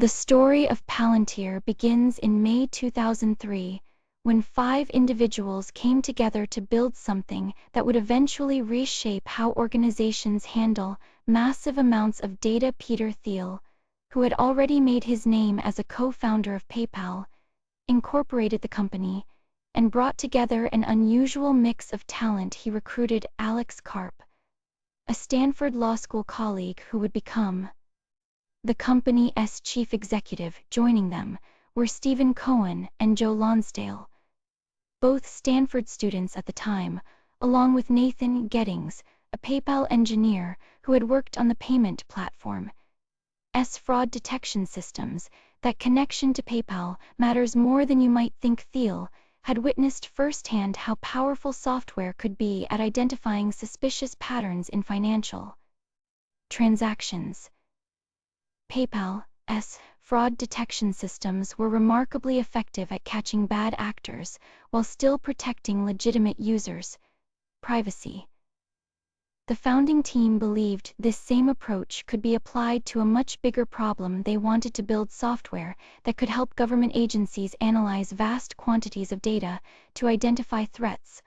The story of Palantir begins in May 2003, when 5 individuals came together to build something that would eventually reshape how organizations handle massive amounts of data. Peter Thiel, who had already made his name as a co-founder of PayPal, incorporated the company and brought together an unusual mix of talent. He recruited Alex Karp, a Stanford Law School colleague who would become the company's chief executive. Joining them were Stephen Cohen and Joe Lonsdale, both Stanford students at the time, along with Nathan Gettings, a PayPal engineer who had worked on the payment platform's fraud detection systems. That connection to PayPal matters more than you might think. Thiel had witnessed firsthand how powerful software could be at identifying suspicious patterns in financial transactions. PayPal's fraud detection systems were remarkably effective at catching bad actors while still protecting legitimate users' privacy. The founding team believed this same approach could be applied to a much bigger problem. They wanted to build software that could help government agencies analyze vast quantities of data to identify threats,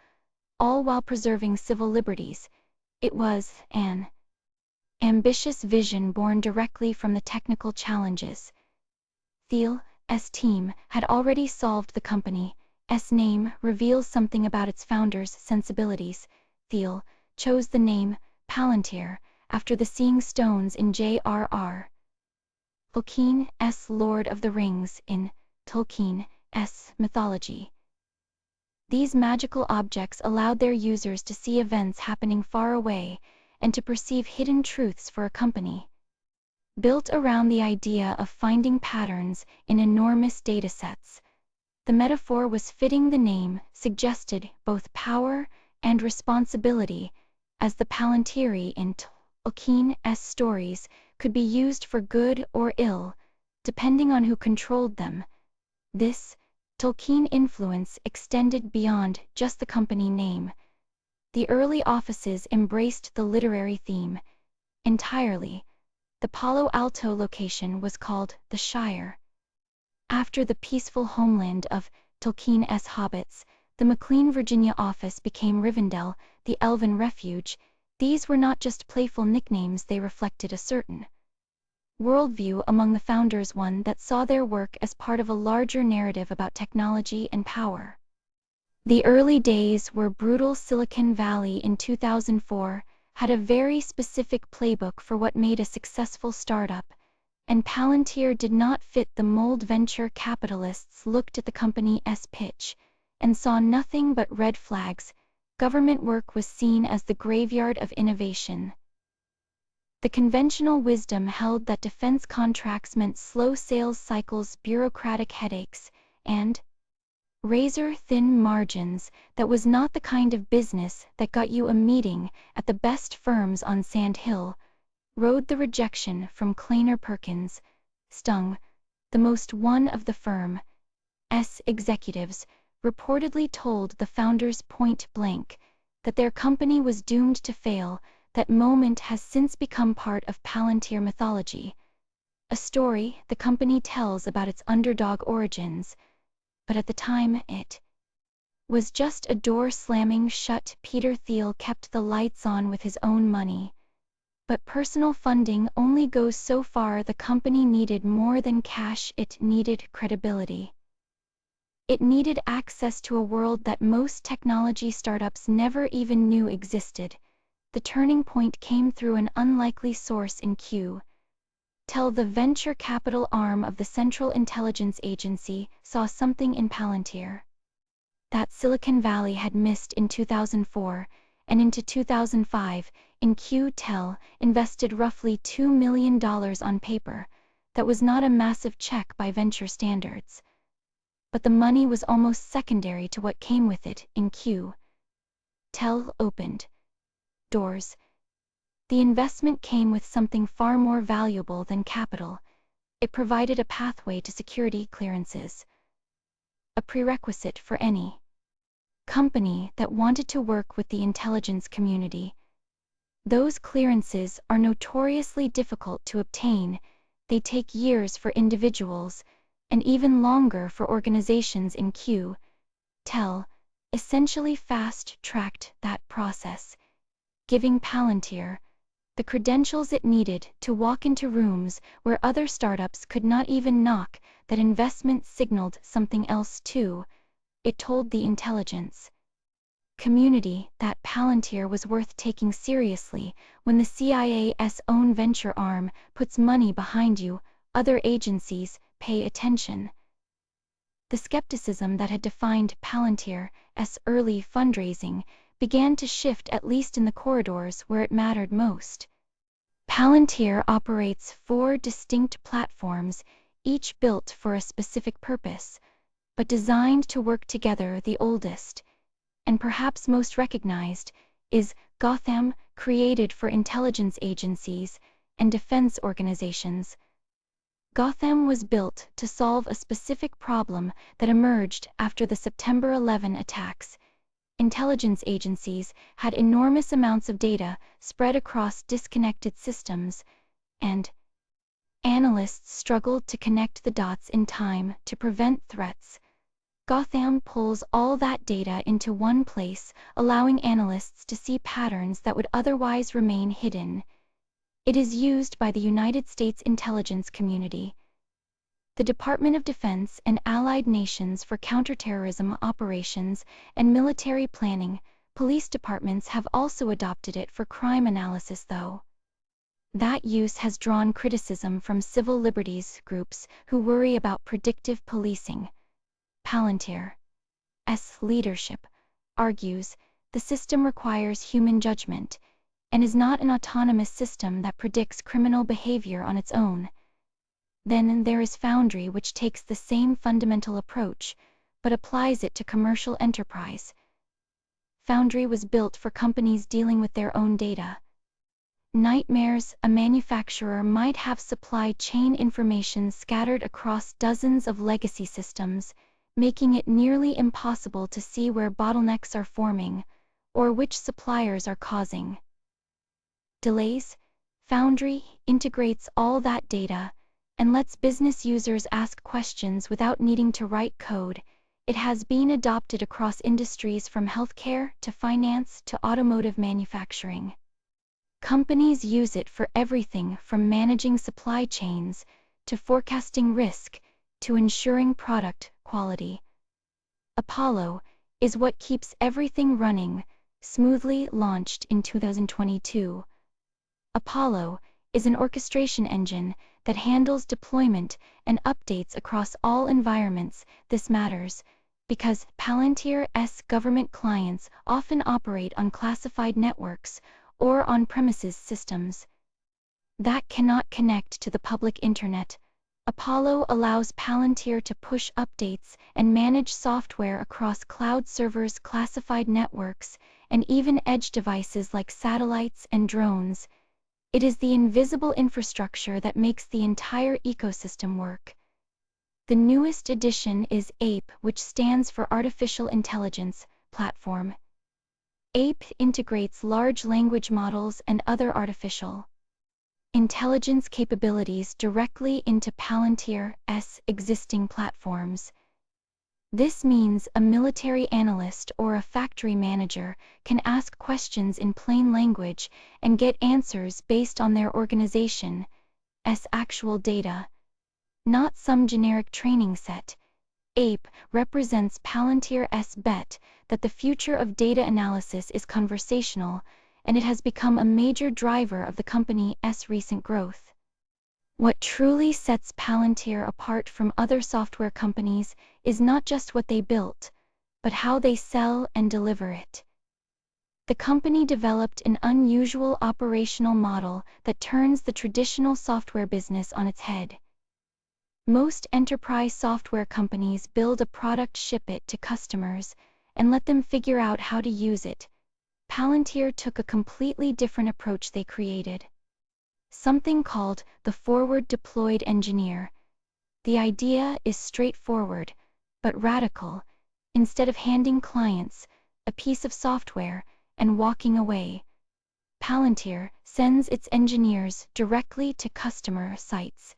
all while preserving civil liberties. It was an ambitious vision born directly from the technical challenges. Thiel's team had already solved the company's name reveals something about its founders' sensibilities. Thiel chose the name Palantir after the seeing stones in J.R.R. Tolkien's Lord of the Rings. In Tolkien's mythology, these magical objects allowed their users to see events happening far away and to perceive hidden truths. For a company built around the idea of finding patterns in enormous datasets, the metaphor was fitting. The name suggested both power and responsibility, as the Palantiri in Tolkien's stories could be used for good or ill, depending on who controlled them. This Tolkien influence extended beyond just the company name. The early offices embraced the literary theme entirely. The Palo Alto location was called the Shire, after the peaceful homeland of Tolkien's hobbits. The McLean, Virginia office became Rivendell, the Elven Refuge. These were not just playful nicknames, they reflected a certain worldview among the founders, one that saw their work as part of a larger narrative about technology and power. The early days were brutal. Silicon Valley in 2004 had a very specific playbook for what made a successful startup, and Palantir did not fit the mold. Venture capitalists looked at the company's pitch and saw nothing but red flags. Government work was seen as the graveyard of innovation. The conventional wisdom held that defense contracts meant slow sales cycles, bureaucratic headaches, and razor-thin margins. That was not the kind of business that got you a meeting at the best firms on Sand Hill Road. The rejection from Kleiner Perkins stung the most. One of the firm's executives reportedly told the founders point blank that their company was doomed to fail. That moment has since become part of Palantir mythology, a story the company tells about its underdog origins. But at the time, it was just a door slamming shut. Peter Thiel kept the lights on with his own money, but personal funding only goes so far. The company needed more than cash, it needed credibility. It needed access to a world that most technology startups never even knew existed. The turning point came through an unlikely source in Q-Tel. The venture capital arm of the Central Intelligence Agency saw something in Palantir that Silicon Valley had missed. In 2004 and into 2005, in Q-Tel invested roughly $2 million on paper. That was not a massive check by venture standards, but the money was almost secondary to what came with it. In Q-Tel opened doors. The investment came with something far more valuable than capital. It provided a pathway to security clearances, a prerequisite for any company that wanted to work with the intelligence community. Those clearances are notoriously difficult to obtain, They take years for individuals, and even longer for organizations in Q. Tel essentially fast-tracked that process, giving Palantir the credentials it needed to walk into rooms where other startups could not even knock. That investment signaled something else too. It told the intelligence community that Palantir was worth taking seriously. When the CIA's own venture arm puts money behind you, other agencies pay attention. The skepticism that had defined Palantir's early fundraising began to shift, at least in the corridors where it mattered most. Palantir operates 4 distinct platforms, each built for a specific purpose, but designed to work together. The oldest, and perhaps most recognized, is Gotham, created for intelligence agencies and defense organizations. Gotham was built to solve a specific problem that emerged after the September 11 attacks. Intelligence agencies had enormous amounts of data spread across disconnected systems, and analysts struggled to connect the dots in time to prevent threats. Gotham pulls all that data into one place, allowing analysts to see patterns that would otherwise remain hidden. It is used by the United States intelligence community, the Department of Defense, and allied nations for counterterrorism operations and military planning. Police departments have also adopted it for crime analysis, though that use has drawn criticism from civil liberties groups who worry about predictive policing. Palantir's leadership argues the system requires human judgment and is not an autonomous system that predicts criminal behavior on its own. Then there is Foundry, which takes the same fundamental approach, but applies it to commercial enterprise. Foundry was built for companies dealing with their own data. Nightmares. A manufacturer might have supply chain information scattered across dozens of legacy systems, making it nearly impossible to see where bottlenecks are forming, or which suppliers are causing delays. Foundry integrates all that data and lets business users ask questions without needing to write code. It has been adopted across industries from healthcare to finance to automotive manufacturing. Companies use it for everything from managing supply chains to forecasting risk to ensuring product quality. Apollo is what keeps everything running smoothly. Launched in 2022, Apollo is an orchestration engine that handles deployment and updates across all environments. This matters because Palantir's government clients often operate on classified networks or on-premises systems that cannot connect to the public internet. Apollo allows Palantir to push updates and manage software across cloud servers, classified networks, and even edge devices like satellites and drones. It is the invisible infrastructure that makes the entire ecosystem work. The newest addition is APE, which stands for Artificial Intelligence Platform. APE integrates large language models and other artificial intelligence capabilities directly into Palantir's existing platforms. This means a military analyst or a factory manager can ask questions in plain language and get answers based on their organization's actual data, not some generic training set. APE represents Palantir's bet that the future of data analysis is conversational, and it has become a major driver of the company's recent growth. What truly sets Palantir apart from other software companies is not just what they built, but how they sell and deliver it. The company developed an unusual operational model that turns the traditional software business on its head. Most enterprise software companies build a product, ship it to customers, and let them figure out how to use it. Palantir took a completely different approach. They created something called the Forward Deployed Engineer. The idea is straightforward, but radical. Instead of handing clients a piece of software and walking away, Palantir sends its engineers directly to customer sites.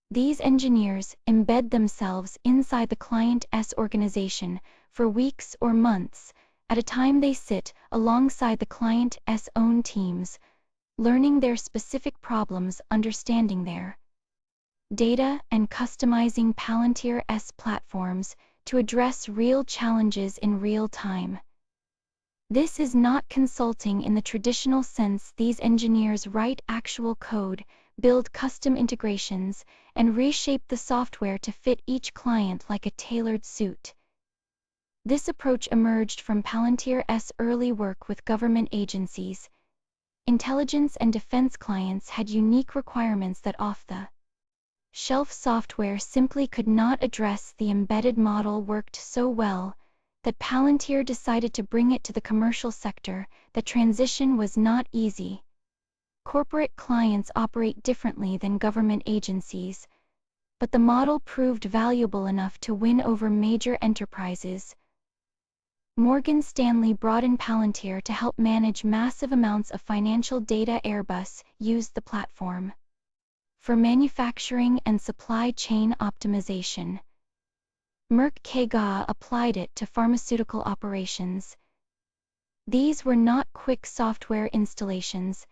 These engineers embed themselves inside the client's organization for weeks or months. At a time, they sit alongside the client's own teams, learning their specific problems, understanding their data, and customizing Palantir's platforms to address real challenges in real time. This is not consulting in the traditional sense. These engineers write actual code, build custom integrations, and reshape the software to fit each client like a tailored suit. This approach emerged from Palantir's early work with government agencies. Intelligence and defense clients had unique requirements that off-the-shelf software simply could not address. The embedded model worked so well that Palantir decided to bring it to the commercial sector. The transition was not easy. Corporate clients operate differently than government agencies, but the model proved valuable enough to win over major enterprises. Morgan Stanley brought in Palantir to help manage massive amounts of financial data. Airbus used the platform for manufacturing and supply chain optimization. Merck KGaA applied it to pharmaceutical operations. These were not quick software installations.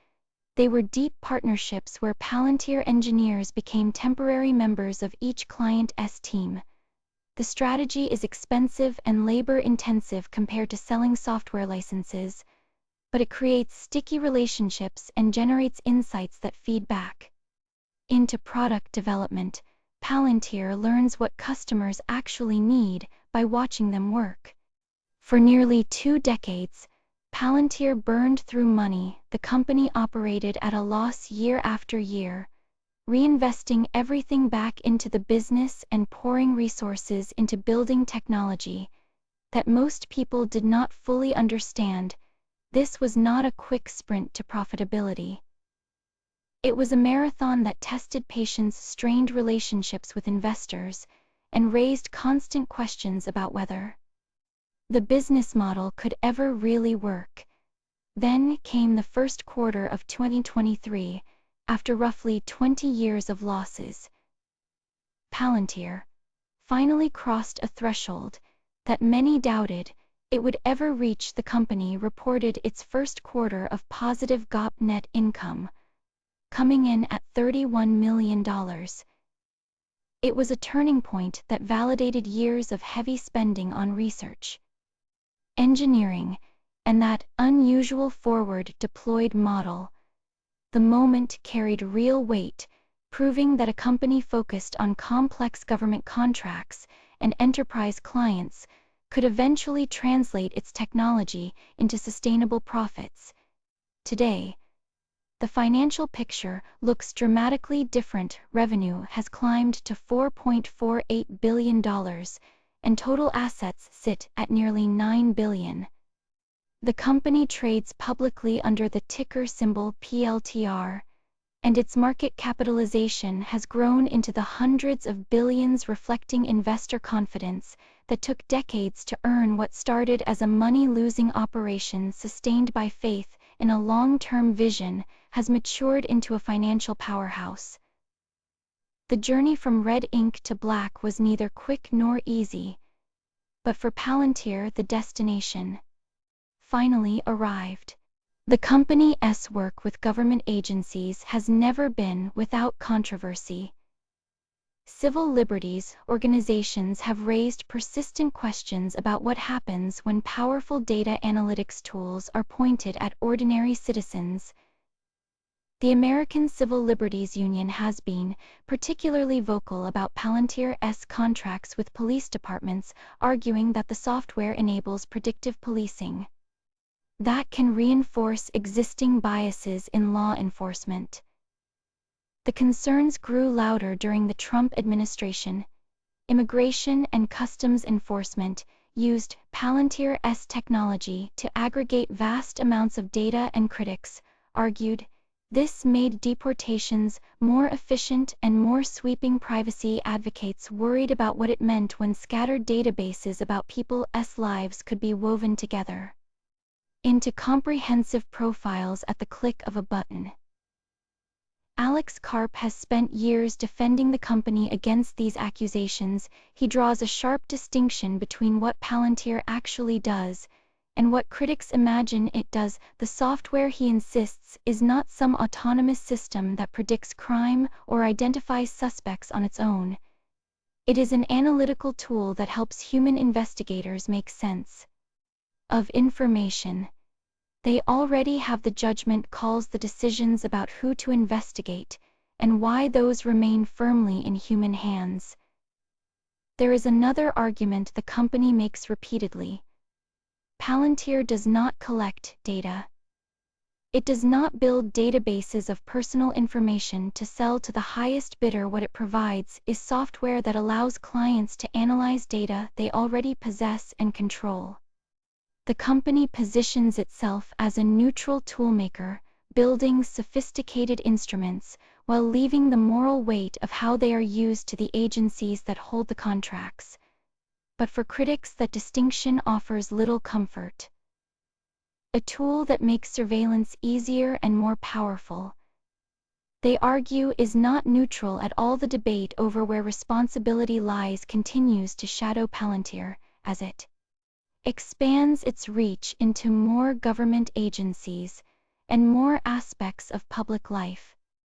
They were deep partnerships where Palantir engineers became temporary members of each client's team. The strategy is expensive and labor-intensive compared to selling software licenses, but it creates sticky relationships and generates insights that feed back into product development. Palantir learns what customers actually need by watching them work. For nearly 2 decades, Palantir burned through money. The company operated at a loss year after year, reinvesting everything back into the business and pouring resources into building technology that most people did not fully understand. This was not a quick sprint to profitability. It was a marathon that tested patience, strained relationships with investors, and raised constant questions about whether the business model could ever really work. Then came the first quarter of 2023, after roughly 20 years of losses. Palantir finally crossed a threshold that many doubted it would ever reach. The company reported its first quarter of positive GAAP net income, coming in at $31 million. It was a turning point that validated years of heavy spending on research, engineering, and that unusual forward-deployed model. The moment carried real weight, proving that a company focused on complex government contracts and enterprise clients could eventually translate its technology into sustainable profits. Today, the financial picture looks dramatically different. Revenue has climbed to $4.48 billion, and total assets sit at nearly $9 billion. The company trades publicly under the ticker symbol PLTR, and its market capitalization has grown into the hundreds of billions, reflecting investor confidence that took decades to earn. What started as a money-losing operation sustained by faith in a long-term vision has matured into a financial powerhouse. The journey from red ink to black was neither quick nor easy, but for Palantir the destination finally arrived. The company's work with government agencies has never been without controversy. Civil liberties organizations have raised persistent questions about what happens when powerful data analytics tools are pointed at ordinary citizens. The American Civil Liberties Union has been particularly vocal about Palantir's contracts with police departments, arguing that the software enables predictive policing that can reinforce existing biases in law enforcement. The concerns grew louder during the Trump administration. Immigration and Customs Enforcement used Palantir's technology to aggregate vast amounts of data, and critics argued this made deportations more efficient and more sweeping. Privacy advocates worried about what it meant when scattered databases about people's lives could be woven together into comprehensive profiles at the click of a button. Alex Karp has spent years defending the company against these accusations. He draws a sharp distinction between what Palantir actually does and what critics imagine it does. The software, he insists, is not some autonomous system that predicts crime or identifies suspects on its own. It is an analytical tool that helps human investigators make sense of information. They already have the judgment calls, the decisions about who to investigate, and why those remain firmly in human hands. There is another argument the company makes repeatedly. Palantir does not collect data. It does not build databases of personal information to sell to the highest bidder. What it provides is software that allows clients to analyze data they already possess and control. The company positions itself as a neutral toolmaker, building sophisticated instruments while leaving the moral weight of how they are used to the agencies that hold the contracts. But for critics, that distinction offers little comfort. A tool that makes surveillance easier and more powerful, they argue, is not neutral at all. The debate over where responsibility lies continues to shadow Palantir as it expands its reach into more government agencies and more aspects of public life.